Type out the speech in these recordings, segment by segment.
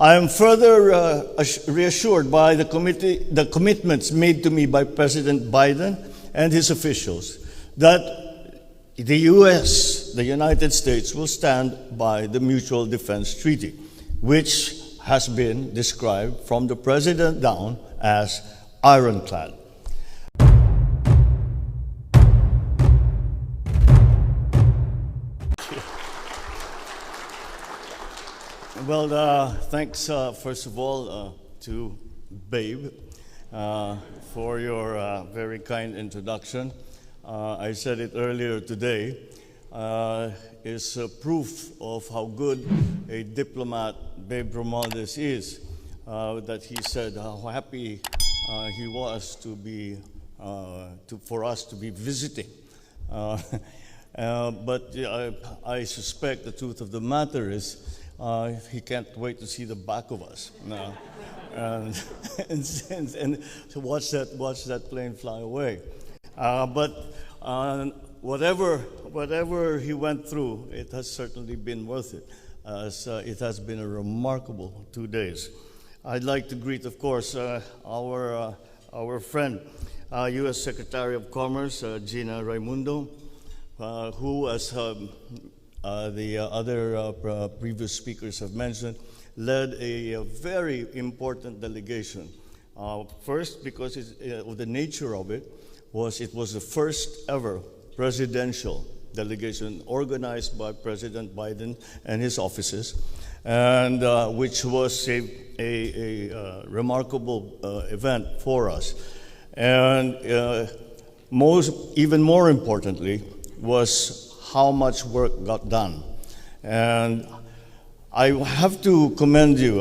I am further reassured by the commitments made to me by President Biden and his officials that the U.S., the United States, will stand by the Mutual Defense Treaty, which has been described from the President down as ironclad. Well, thanks, first of all, to Babe for your very kind introduction. I said it earlier today, is proof of how good a diplomat Babe Romualdez is, that he said how happy he was to be, for us to be visiting. But I suspect the truth of the matter is he can't wait to see the back of us now, and so watch that plane fly away. But whatever he went through, it has certainly been worth it, as it has been a remarkable 2 days. I'd like to greet, of course, our friend, U.S. Secretary of Commerce, Gina Raimundo, who, as the other previous speakers have mentioned, led a very important delegation. First, because of the nature of it, it was the first ever presidential delegation organized by President Biden and his offices, and which was a remarkable event for us. And even more importantly was how much work got done. And I have to commend you,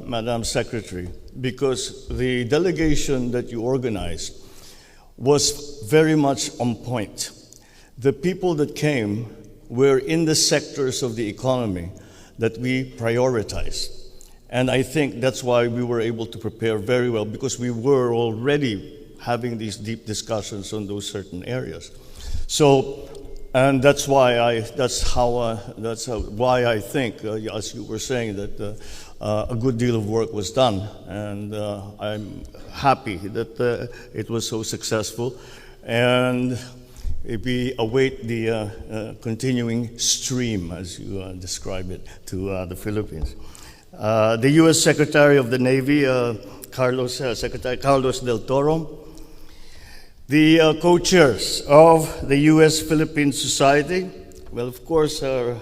Madam Secretary, because the delegation that you organized was very much on point. The people that came were in the sectors of the economy that we prioritized. And I think that's why we were able to prepare very well, because we were already having these deep discussions on those certain areas. So, and that's why I think, as you were saying, that a good deal of work was done, and I'm happy that it was so successful, and we await the continuing stream, as you describe it, to the Philippines. The U.S. Secretary of the Navy, Secretary Carlos Del Toro, the co-chairs of the U.S. Philippines Society, well, of course, our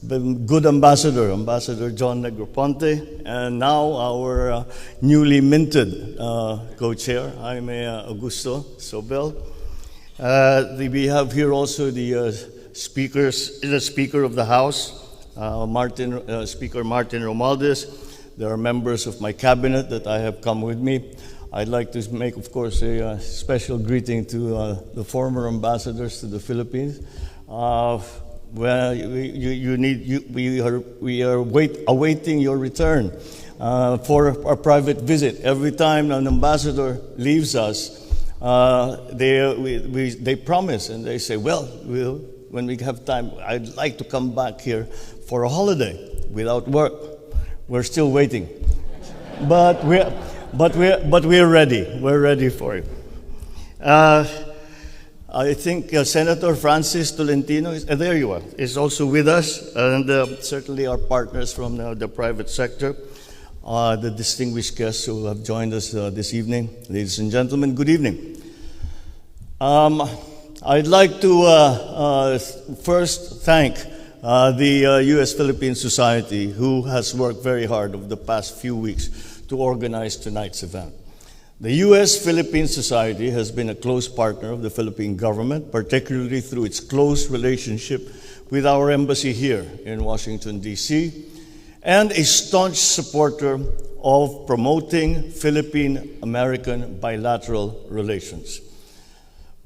good ambassador, Ambassador John Negroponte, and now our newly minted co-chair, Jaime Augusto Sobel. We have here also the Speaker of the House, Speaker Martin Romualdez. There are members of my cabinet that I have come with me. I'd like to make, of course, a special greeting to the former ambassadors to the Philippines. Well, we are awaiting your return for our private visit. Every time an ambassador leaves us, they promise and they say, well, when we have time, I'd like to come back here for a holiday without work. We're still waiting, but we're ready. We're ready for it. I think Senator Francis Tolentino, there you are, is also with us, and certainly our partners from the private sector, the distinguished guests who have joined us this evening. Ladies and gentlemen, good evening. I'd like to first thank the U.S. Philippines Society, who has worked very hard over the past few weeks to organize tonight's event. The U.S. Philippines Society has been a close partner of the Philippine government, particularly through its close relationship with our embassy here in Washington, D.C., and a staunch supporter of promoting Philippine-American bilateral relations,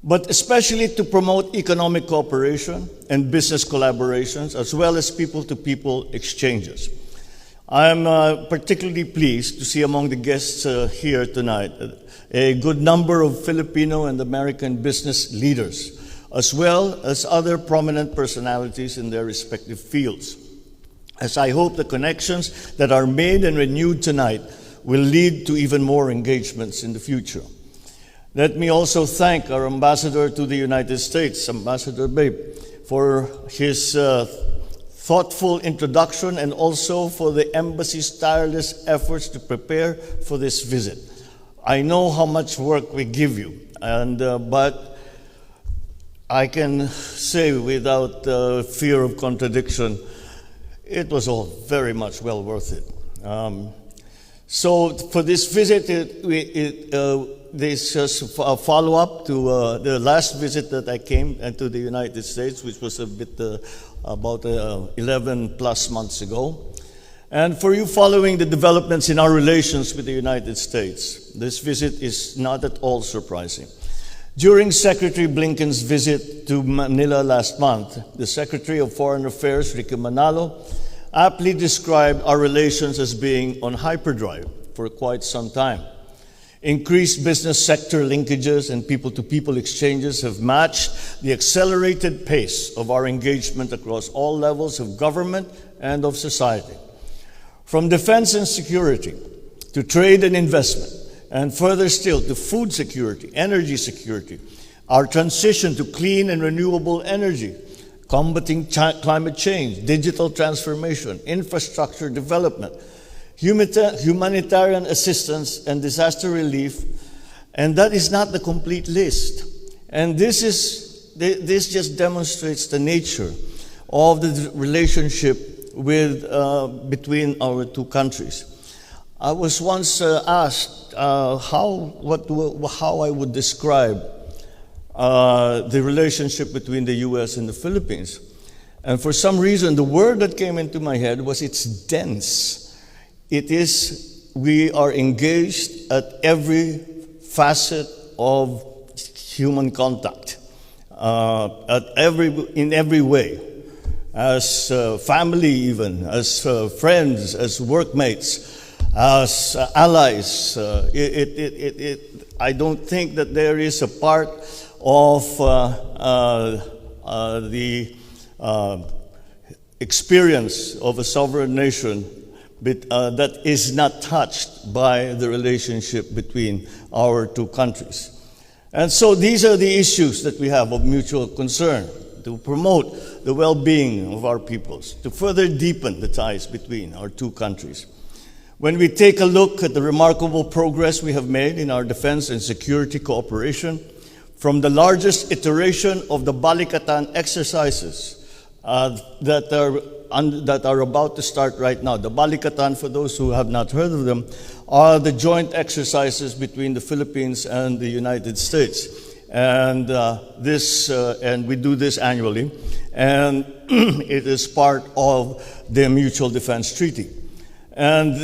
but especially to promote economic cooperation and business collaborations, as well as people-to-people exchanges. I am particularly pleased to see among the guests here tonight a good number of Filipino and American business leaders, as well as other prominent personalities in their respective fields. as I hope the connections that are made and renewed tonight will lead to even more engagements in the future. Let me also thank our ambassador to the United States, Ambassador Babe, for his thoughtful introduction and also for the embassy's tireless efforts to prepare for this visit. I know how much work we give you, but I can say without fear of contradiction, it was all very much well worth it. So for this visit, this is a follow-up to the last visit that I came to the United States, which was about 11 plus months ago. And for you following the developments in our relations with the United States, this visit is not at all surprising. During Secretary Blinken's visit to Manila last month, the Secretary of Foreign Affairs, Ricky Manalo, aptly described our relations as being on hyperdrive for quite some time. Increased business sector linkages and people-to-people exchanges have matched the accelerated pace of our engagement across all levels of government and of society. From defense and security, to trade and investment, and further still to food security, energy security, our transition to clean and renewable energy, combating climate change, digital transformation, infrastructure development, humanitarian assistance and disaster relief, and that is not the complete list. And this just demonstrates the nature of the relationship between our two countries. I was once asked how I would describe the relationship between the U.S. and the Philippines. And for some reason, the word that came into my head was it's dense. We are engaged at every facet of human contact, in every way, as family even, as friends, as workmates, as allies. I don't think that there is a part of the experience of a sovereign nation that is not touched by the relationship between our two countries. And so these are the issues that we have of mutual concern, to promote the well-being of our peoples, to further deepen the ties between our two countries. When we take a look at the remarkable progress we have made in our defense and security cooperation, from the largest iteration of the Balikatan exercises that are about to start right now. The Balikatan, for those who have not heard of them, are the joint exercises between the Philippines and the United States. And and we do this annually, and it is part of the Mutual Defense Treaty. And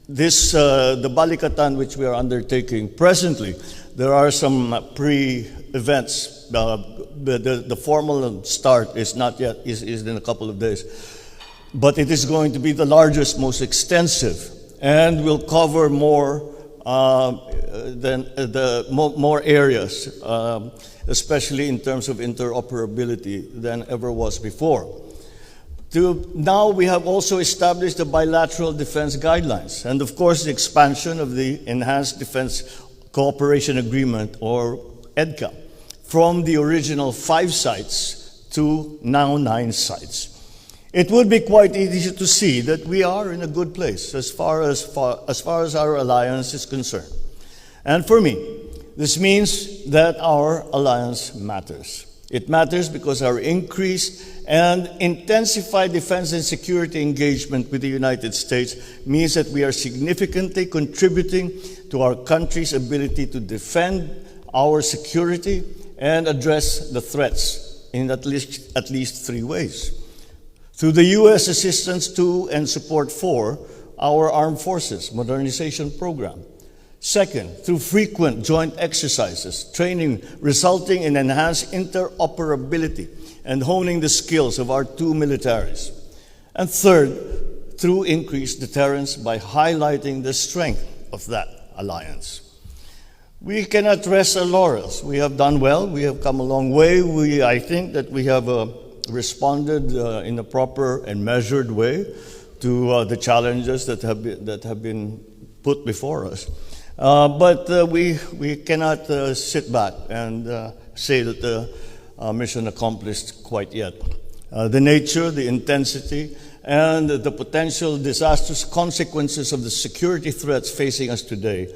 the Balikatan, which we are undertaking presently, there are some pre-events. The formal start is not yet, is in a couple of days. But it is going to be the largest, most extensive, and will cover more more areas, especially in terms of interoperability, than ever was before. Now we have also established the bilateral defense guidelines, and of course the expansion of the Enhanced Defense Cooperation Agreement, or EDCA, from the original 5 sites to now 9 sites. It would be quite easy to see that we are in a good place as far as our alliance is concerned. And for me, this means that our alliance matters. It matters because our increased and intensified defense and security engagement with the United States means that we are significantly contributing to our country's ability to defend our security and address the threats in at least 3 ways. Through the U.S. assistance to and support for our armed forces modernization program. Second, through frequent joint exercises, training resulting in enhanced interoperability and honing the skills of our 2 militaries. And third, through increased deterrence by highlighting the strength of that alliance. We cannot rest our laurels. We have done well. We have come a long way. I think that we have responded in a proper and measured way to the challenges that have been put before us. But we cannot sit back and say that the mission accomplished quite yet. The nature, the intensity, and the potential disastrous consequences of the security threats facing us today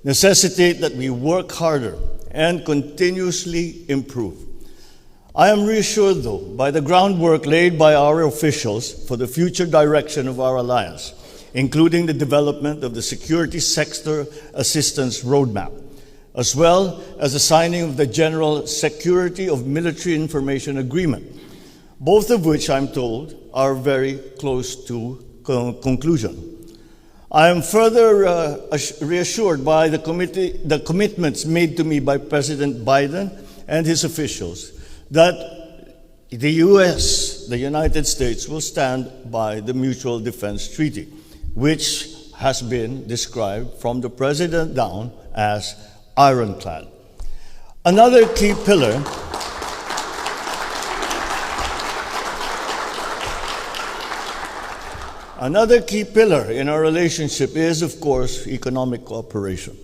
necessitate that we work harder and continuously improve. I am reassured, though, by the groundwork laid by our officials for the future direction of our alliance, including the development of the Security Sector Assistance Roadmap, as well as the signing of the General Security of Military Information Agreement, both of which, I'm told, are very close to conclusion. I am further reassured by the commitments made to me by President Biden and his officials that the U.S., the United States, will stand by the Mutual Defense Treaty, which has been described from the President down as ironclad. Another key pillar in our relationship is, of course, economic cooperation.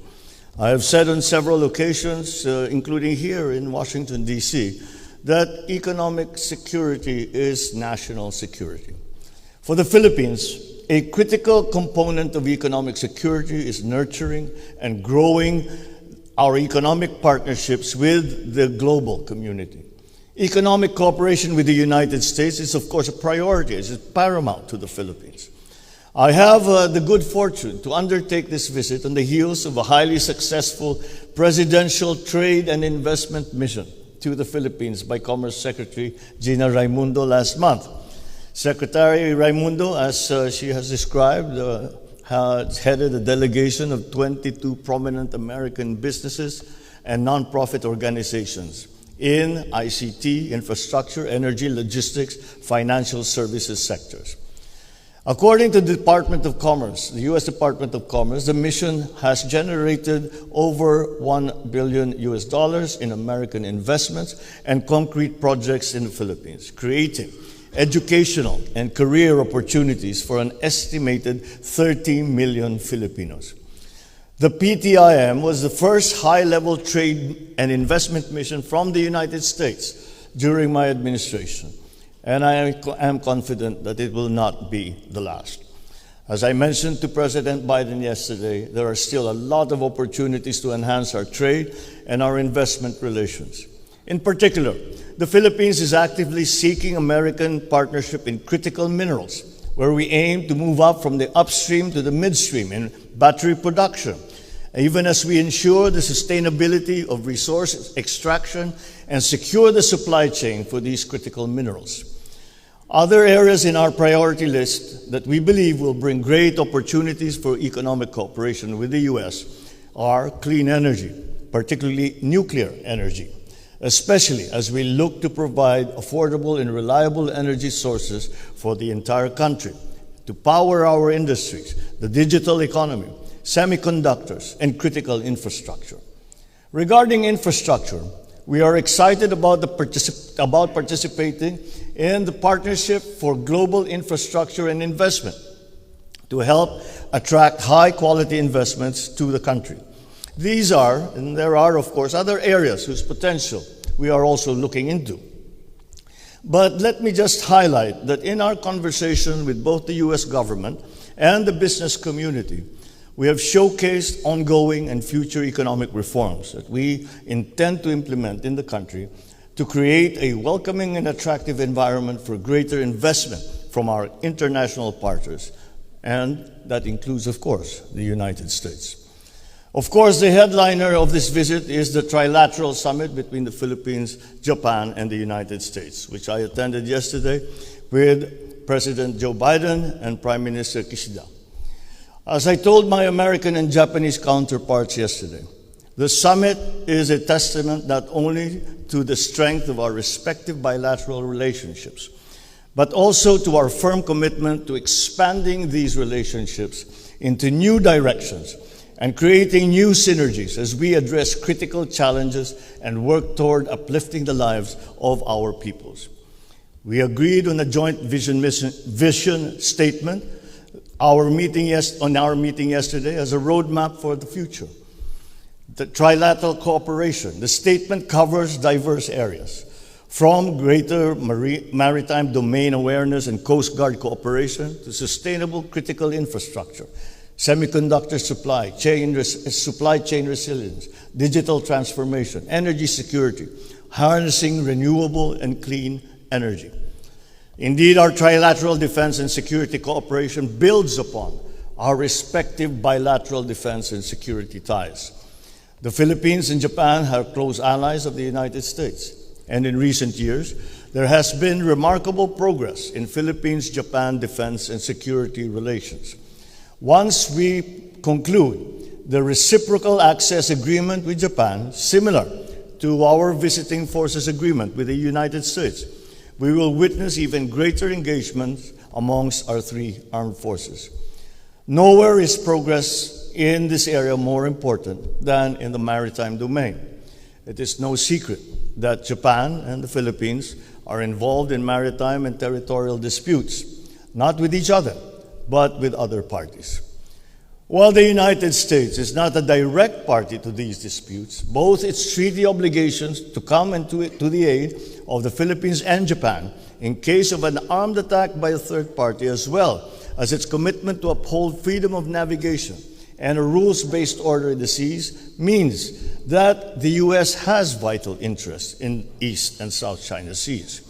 I have said on several occasions, including here in Washington, D.C., that economic security is national security. For the Philippines, a critical component of economic security is nurturing and growing our economic partnerships with the global community. Economic cooperation with the United States is, of course, a priority. It's paramount to the Philippines. I have the good fortune to undertake this visit on the heels of a highly successful presidential trade and investment mission to the Philippines by Commerce Secretary Gina Raimundo last month. Secretary Raimundo, as she has described, has headed a delegation of 22 prominent American businesses and nonprofit organizations in ICT, infrastructure, energy, logistics, financial services sectors. According to the Department of Commerce, the U.S. Department of Commerce, the mission has generated over $1 billion in American investments and concrete projects in the Philippines, creating educational and career opportunities for an estimated 13 million Filipinos. The PTIM was the first high-level trade and investment mission from the United States during my administration, and I am confident that it will not be the last. As I mentioned to President Biden yesterday, there are still a lot of opportunities to enhance our trade and our investment relations. In particular, the Philippines is actively seeking American partnership in critical minerals, where we aim to move up from the upstream to the midstream in battery production, even as we ensure the sustainability of resource extraction and secure the supply chain for these critical minerals. Other areas in our priority list that we believe will bring great opportunities for economic cooperation with the U.S. are clean energy, particularly nuclear energy, especially as we look to provide affordable and reliable energy sources for the entire country to power our industries, the digital economy, semiconductors, and critical infrastructure. Regarding infrastructure, we are excited about participating in the Partnership for Global Infrastructure and Investment to help attract high-quality investments to the country. These are, and there are, of course, other areas whose potential we are also looking into. But let me just highlight that in our conversation with both the U.S. government and the business community, we have showcased ongoing and future economic reforms that we intend to implement in the country to create a welcoming and attractive environment for greater investment from our international partners, and that includes, of course, the United States. Of course, the headliner of this visit is the trilateral summit between the Philippines, Japan, and the United States, which I attended yesterday with President Joe Biden and Prime Minister Kishida. As I told my American and Japanese counterparts yesterday, the summit is a testament not only to the strength of our respective bilateral relationships, but also to our firm commitment to expanding these relationships into new directions and creating new synergies as we address critical challenges and work toward uplifting the lives of our peoples. We agreed on a joint vision statement on our meeting yesterday as a roadmap for the future. The trilateral cooperation. The statement covers diverse areas, from greater maritime domain awareness and Coast Guard cooperation to sustainable critical infrastructure, semiconductor supply chain resilience, digital transformation, energy security, harnessing renewable and clean energy. Indeed, our trilateral defense and security cooperation builds upon our respective bilateral defense and security ties. The Philippines and Japan are close allies of the United States, and in recent years, there has been remarkable progress in Philippines-Japan defense and security relations. Once we conclude the reciprocal access agreement with Japan, similar to our visiting forces agreement with the United States, we will witness even greater engagement amongst our three armed forces. Nowhere is progress in this area more important than in the maritime domain. It is no secret that Japan and the Philippines are involved in maritime and territorial disputes, not with each other, but with other parties. While the United States is not a direct party to these disputes, both its treaty obligations to come to the aid of the Philippines and Japan in case of an armed attack by a third party, as well as its commitment to uphold freedom of navigation and a rules-based order in the seas, means that the U.S. has vital interests in East and South China Seas.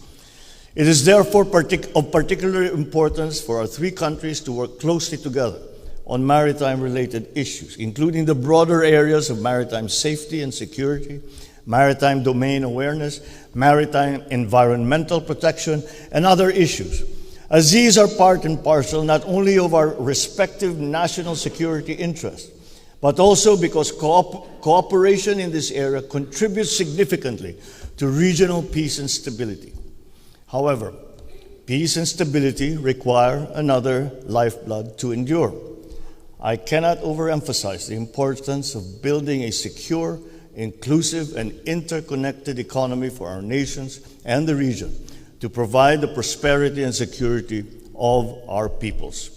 It is therefore of particular importance for our three countries to work closely together on maritime-related issues, including the broader areas of maritime safety and security, maritime domain awareness, maritime environmental protection, and other issues, as these are part and parcel not only of our respective national security interests, but also because cooperation in this area contributes significantly to regional peace and stability. However, peace and stability require another lifeblood to endure. I cannot overemphasize the importance of building a secure, inclusive, and interconnected economy for our nations and the region to provide the prosperity and security of our peoples.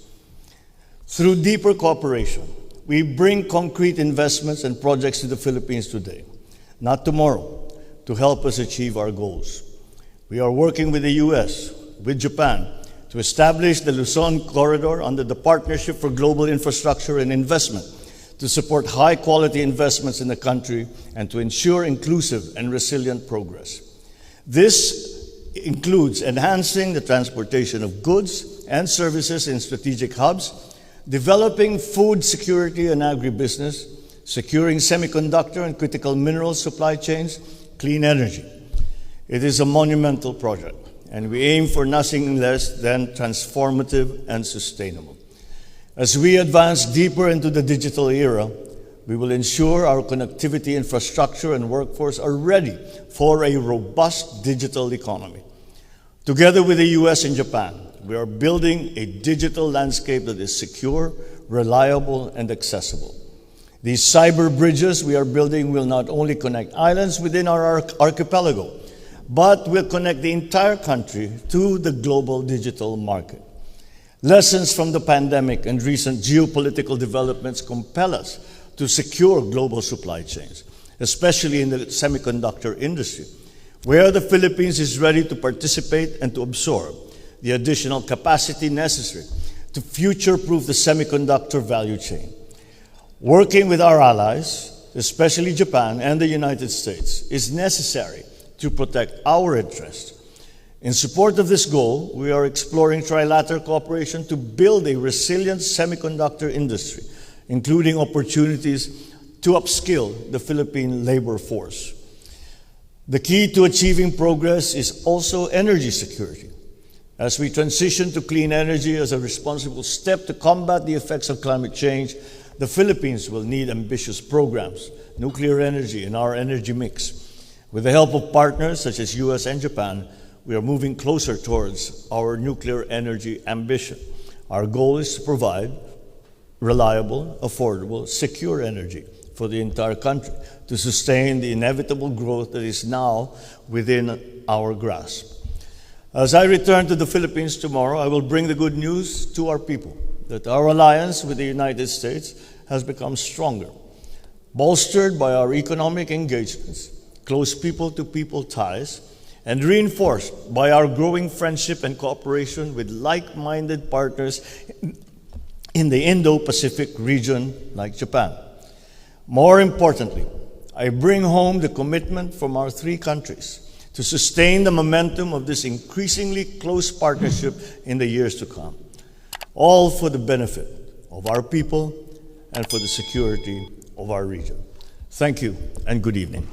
Through deeper cooperation, we bring concrete investments and projects to the Philippines today, not tomorrow, to help us achieve our goals. We are working with the U.S., with Japan, to establish the Luzon Corridor under the Partnership for Global Infrastructure and Investment to support high-quality investments in the country and to ensure inclusive and resilient progress. This includes enhancing the transportation of goods and services in strategic hubs, developing food security and agribusiness, securing semiconductor and critical mineral supply chains, clean energy. It is a monumental project, and we aim for nothing less than transformative and sustainable. As we advance deeper into the digital era, we will ensure our connectivity infrastructure and workforce are ready for a robust digital economy. Together with the U.S. and Japan, we are building a digital landscape that is secure, reliable, and accessible. These cyber bridges we are building will not only connect islands within our archipelago, but will connect the entire country to the global digital market. Lessons from the pandemic and recent geopolitical developments compel us to secure global supply chains, especially in the semiconductor industry, where the Philippines is ready to participate and to absorb the additional capacity necessary to future-proof the semiconductor value chain. Working with our allies, especially Japan and the United States, is necessary to protect our interests. In support of this goal, we are exploring trilateral cooperation to build a resilient semiconductor industry, including opportunities to upskill the Philippine labor force. The key to achieving progress is also energy security. As we transition to clean energy as a responsible step to combat the effects of climate change, the Philippines will need ambitious programs, nuclear energy in our energy mix. With the help of partners such as U.S. and Japan, we are moving closer towards our nuclear energy ambition. Our goal is to provide reliable, affordable, secure energy for the entire country to sustain the inevitable growth that is now within our grasp. As I return to the Philippines tomorrow, I will bring the good news to our people that our alliance with the United States has become stronger, bolstered by our economic engagements, close people-to-people ties, and reinforced by our growing friendship and cooperation with like-minded partners in the Indo-Pacific region like Japan. More importantly, I bring home the commitment from our three countries to sustain the momentum of this increasingly close partnership in the years to come, all for the benefit of our people and for the security of our region. Thank you and good evening.